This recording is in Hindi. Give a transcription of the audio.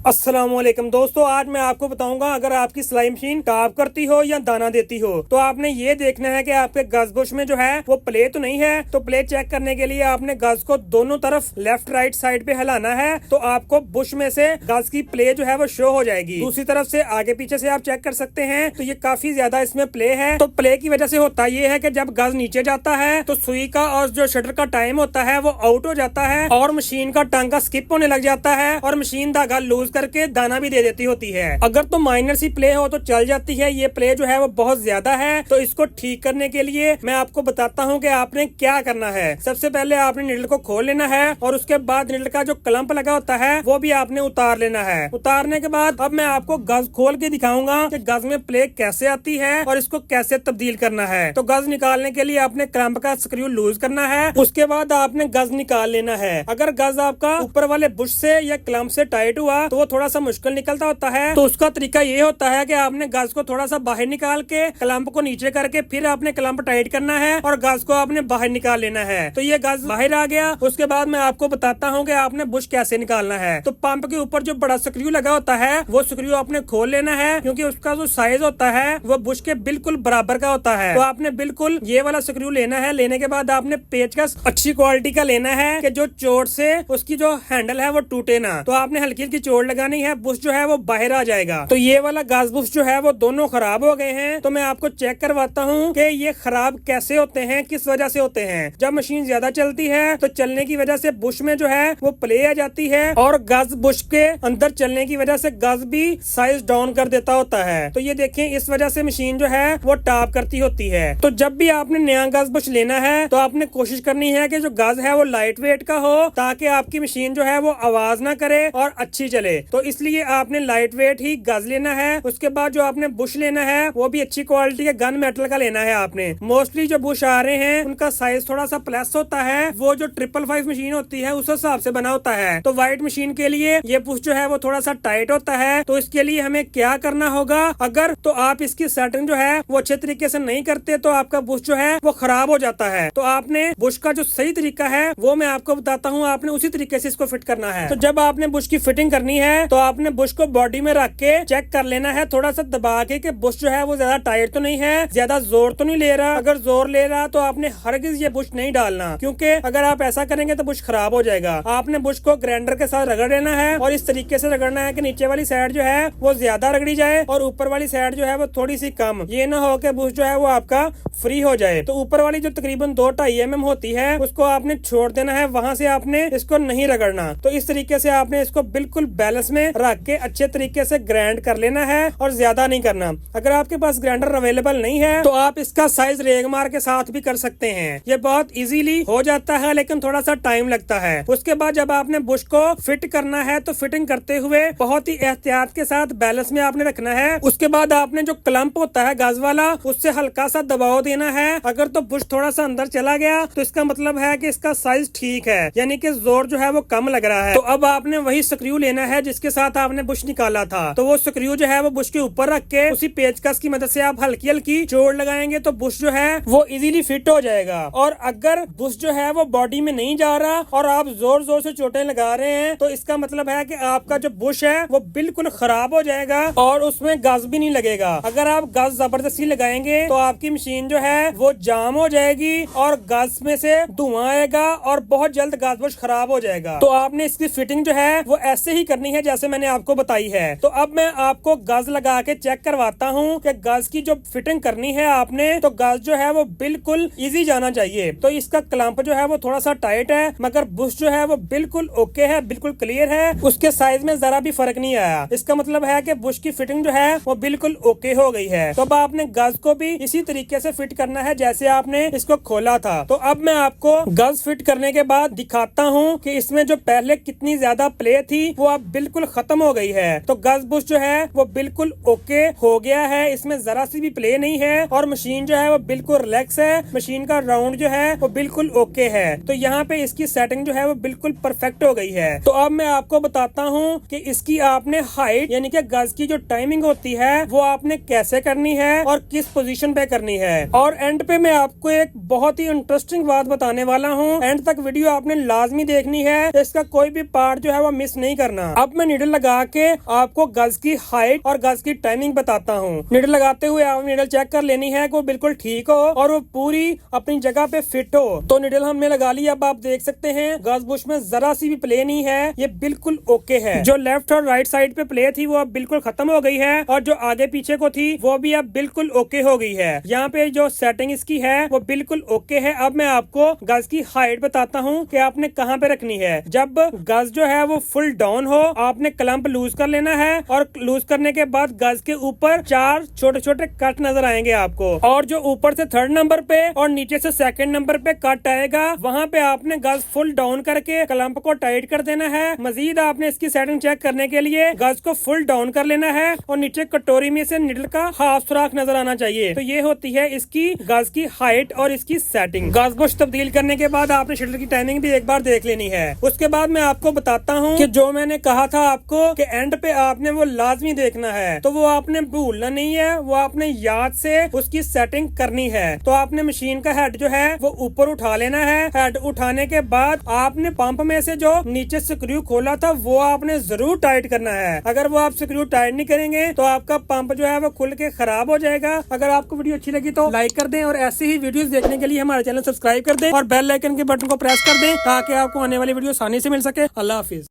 अस्सलामुअलैकुम दोस्तों, आज मैं आपको बताऊंगा अगर आपकी सिलाई मशीन टॉप करती हो या दाना देती हो तो आपने ये देखना है कि आपके गज बुश में जो है वो प्ले तो नहीं है। तो प्ले चेक करने के लिए आपने गज को दोनों तरफ लेफ्ट राइट साइड पे हिलाना है तो आपको बुश में से गज की प्ले जो है वो शो हो जाएगी। दूसरी तरफ से आगे पीछे से आप चेक कर सकते हैं तो ये काफी ज्यादा इसमें प्ले है। तो प्ले की वजह से होता ये है कि जब गज नीचे जाता है तो सुई का और जो शटर का टाइम होता है वो आउट हो जाता है और मशीन का टांका स्किप होने लग जाता है और मशीन धागा लूज करके दाना भी दे देती होती है। अगर तो माइनर सी प्ले हो तो चल जाती है, ये प्ले जो है वो बहुत ज्यादा है। तो इसको ठीक करने के लिए मैं आपको बताता हूँ कि आपने क्या करना है। सबसे पहले आपने नीडल को खोल लेना है और उसके बाद नीडल का जो क्लम्प लगा होता है वो भी आपने उतार लेना है। उतारने के बाद अब मैं आपको गज खोल के दिखाऊंगा कि गज में प्ले कैसे आती है और इसको कैसे तब्दील करना है। तो गज निकालने के लिए आपने क्लम्प का स्क्रू लूज करना है, उसके बाद आपने गज निकाल लेना है। अगर गज आपका ऊपर वाले बुश से या क्लम्प से टाइट हुआ तो वो थोड़ा सा मुश्किल निकलता होता है। तो उसका तरीका ये होता है कि आपने गज को थोड़ा सा बाहर निकाल के क्लम्प को नीचे करके फिर आपने क्लम्प टाइट करना है और गज को आपने बाहर निकाल लेना है। तो ये गज बाहर आ गया। उसके बाद मैं आपको बताता हूँ कि आपने बुश कैसे निकालना है। तो पंप के ऊपर जो बड़ा स्क्रू लगा होता है वो स्क्रू आपने खोल लेना है क्योंकि उसका जो साइज होता है वो बुश के बिल्कुल बराबर का होता है। तो आपने बिल्कुल ये वाला स्क्रू लेना है। लेने के बाद आपने पेचकस अच्छी क्वालिटी का लेना है कि जो चोट से उसकी जो हैंडल है वो टूटे ना। तो आपने हल्की हल्की चोट लगानी है, बुश जो है वो बाहर आ जाएगा। तो ये वाला गज बुश जो है वो दोनों खराब हो गए हैं। तो मैं आपको चेक करवाता हूँ कि ये खराब कैसे होते हैं, किस वजह से होते हैं। जब मशीन ज्यादा चलती है तो चलने की वजह से बुश में जो है वो प्ले आ जाती है और गज बुश के अंदर चलने की वजह से गज भी साइज डाउन कर देता होता है। तो ये देखें, इस वजह से मशीन जो है वो टॉप करती होती है। तो जब भी आपने नया गज बुश लेना है तो आपने कोशिश करनी है कि जो गज है वो लाइट वेट का हो ताकि आपकी मशीन जो है वो आवाज ना करे और अच्छी चले। तो इसलिए आपने लाइट वेट ही गज लेना है। उसके बाद जो आपने बुश लेना है वो भी अच्छी क्वालिटी के गन मेटल का लेना है। आपने मोस्टली जो बुश आ रहे हैं उनका साइज थोड़ा सा प्लस होता है, वो जो 555 मशीन होती है उस हिसाब से बना होता है। तो व्हाइट मशीन के लिए ये बुश जो है वो थोड़ा सा टाइट होता है। तो इसके लिए हमें क्या करना होगा, अगर तो आप इसकी सेटिंग जो है वो अच्छे तरीके से नहीं करते तो आपका बुश जो है वो खराब हो जाता है। तो आपने बुश का जो सही तरीका है वो मैं आपको बताता हूँ, आपने उसी तरीके से इसको फिट करना है। तो जब आपने बुश की फिटिंग करनी है तो आपने बुश को बॉडी में रख के चेक कर लेना है, थोड़ा सा दबा के कि बुश जो है वो ज्यादा टाइट तो नहीं है, ज्यादा जोर तो नहीं ले रहा। अगर जोर ले रहा तो आपने हरगिज ये बुश नहीं डालना, क्योंकि अगर आप ऐसा करेंगे तो बुश खराब हो जाएगा। आपने बुश को ग्राइंडर के साथ रगड़ लेना है और इस तरीके से रगड़ना है कि नीचे वाली साइड जो है वो ज्यादा रगड़ी जाए और ऊपर वाली साइड जो है वो थोड़ी सी कम। ये ना हो कि बुश जो है वो आपका फ्री हो जाए। तो ऊपर वाली जो तकरीबन 2-2.5 mm होती है उसको आपने छोड़ देना है, वहां से आपने इसको नहीं रगड़ना। तो इस तरीके से आपने इसको बिल्कुल बैलेंस में रख के अच्छे तरीके से ग्राइंड कर लेना है और ज्यादा नहीं करना। अगर आपके पास ग्राइंडर अवेलेबल नहीं है तो आप इसका साइज रेगमार के साथ भी कर सकते हैं। ये बहुत इजीली हो जाता है लेकिन थोड़ा सा टाइम लगता है। उसके बाद जब आपने बुश को फिट करना है तो फिटिंग करते हुए बहुत ही एहतियात के साथ बैलेंस में आपने रखना है। उसके बाद आपने जो क्लम्प होता है गज वाला उससे हल्का सा दबाव देना है। अगर तो बुश थोड़ा सा अंदर चला गया तो इसका मतलब है कि इसका साइज ठीक है, यानी कि जोर जो है वो कम लग रहा है। तो अब आपने वही स्क्रू लेना है जिसके साथ आपने बुश निकाला था। तो वो स्क्रू जो है वो बुश के ऊपर रख के उसी पेचकस की मदद से आप हल्की हल्की चोट लगाएंगे तो बुश जो है वो इजीली फिट हो जाएगा। और अगर बुश जो है वो बॉडी में नहीं जा रहा और आप जोर जोर से चोटें लगा रहे हैं तो इसका मतलब है कि आपका जो बुश है वो बिल्कुल खराब हो जाएगा और उसमें गज भी नहीं लगेगा। अगर आप गज जबरदस्ती लगाएंगे तो आपकी मशीन जो है वो जाम हो जाएगी और गज में से धुआं आएगा और बहुत जल्द गज बुश खराब हो जाएगा। तो आपने इसकी फिटिंग जो है वो ऐसे ही करनी है जैसे मैंने आपको बताई है। तो अब मैं आपको गज लगा के चेक करवाता हूँ कि गज की जो फिटिंग करनी है आपने, तो गज जो है वो बिल्कुल इजी जाना चाहिए। तो इसका क्लम्प जो है वो थोड़ा सा टाइट है मगर बुश जो है वो बिल्कुल ओके है, बिल्कुल क्लियर है। उसके साइज में जरा भी फर्क नहीं आया। इसका मतलब है कि बुश की फिटिंग जो है वो बिल्कुल ओके हो गई है। तो अब आपने गज को भी इसी तरीके से फिट करना है जैसे आपने इसको खोला था। तो अब मैं आपको गज फिट करने के बाद दिखाता हूँ कि इसमें जो पहले कितनी ज्यादा प्ले थी वो अब बिल्कुल खत्म हो गई है। तो गज बुश जो है वो बिल्कुल ओके हो गया है, इसमें जरा सी भी प्ले नहीं है और मशीन जो है वो बिल्कुल रिलैक्स है। मशीन का राउंड जो है वो बिल्कुल ओके है। तो यहाँ पे इसकी सेटिंग जो है वो बिल्कुल परफेक्ट हो गई है। तो अब मैं आपको बताता हूँ कि इसकी आपने हाइट यानी कि गज की जो टाइमिंग होती है वो आपने कैसे करनी है और किस पोजीशन पे करनी है। और एंड पे मैं आपको एक बहुत ही इंटरेस्टिंग बात बताने वाला हूँ। एंड तक वीडियो आपने लाजमी देखनी है, इसका कोई भी पार्ट जो है वो मिस नहीं करना। अब अब मैं नीडल लगा के आपको गज की हाइट और गज की टाइमिंग बताता हूँ। नीडल लगाते हुए आप नीडल चेक कर लेनी है कि वो बिल्कुल ठीक हो और वो पूरी अपनी जगह पे फिट हो। तो नीडल हमने लगा ली। अब आप देख सकते हैं गज बुश में जरा सी भी प्ले नहीं है, ये बिल्कुल ओके है। जो लेफ्ट और राइट साइड पे प्ले थी वो अब बिल्कुल खत्म हो गई है और जो आगे पीछे को थी वो भी अब बिल्कुल ओके हो गई है। यहाँ पे जो सेटिंग इसकी है वो बिल्कुल ओके है। अब मैं आपको गज की हाइट बताता हूँ कि आपने कहाँ पे रखनी है। जब गज जो है वो फुल डाउन हो आपने क्लम्प लूज कर लेना है और लूज करने के बाद गज के ऊपर 4 छोटे छोटे कट नजर आएंगे आपको, और जो ऊपर से 3rd नंबर पे और नीचे से 2nd नंबर पे कट आएगा वहाँ पे आपने गज फुल डाउन करके क्लम्प को टाइट कर देना है। मजीद आपने इसकी सेटिंग चेक करने के लिए गज को फुल डाउन कर लेना है और नीचे कटोरी में से निडल का हाफ सुराख नजर आना चाहिए। तो ये होती है इसकी गज की हाइट और इसकी सेटिंग। गज बुश तब्दील करने के बाद आपने शटल की टाइमिंग भी एक बार देख लेनी है। उसके बाद मैं आपको बताता हूँ कि जो मैंने कहा था आपको कि एंड पे आपने वो लाजमी देखना है, तो वो आपने भूलना नहीं है, वो आपने याद से उसकी सेटिंग करनी है। तो आपने मशीन का हेड जो है वो ऊपर उठा लेना है। हेड उठाने के बाद आपने पंप में से जो नीचे स्क्रू खोला था वो आपने जरूर टाइट करना है। अगर वो आप स्क्रू टाइट नहीं करेंगे तो आपका पंप जो है वो खुल के खराब हो जाएगा। अगर आपको वीडियो अच्छी लगी तो लाइक कर दें और ऐसी ही वीडियोस देखने के लिए हमारे चैनल सब्सक्राइब कर दें और बेल आइकन के बटन को प्रेस कर दें ताकि आपको आने वाली वीडियो आसानी से मिल सके। अल्लाह हाफिज।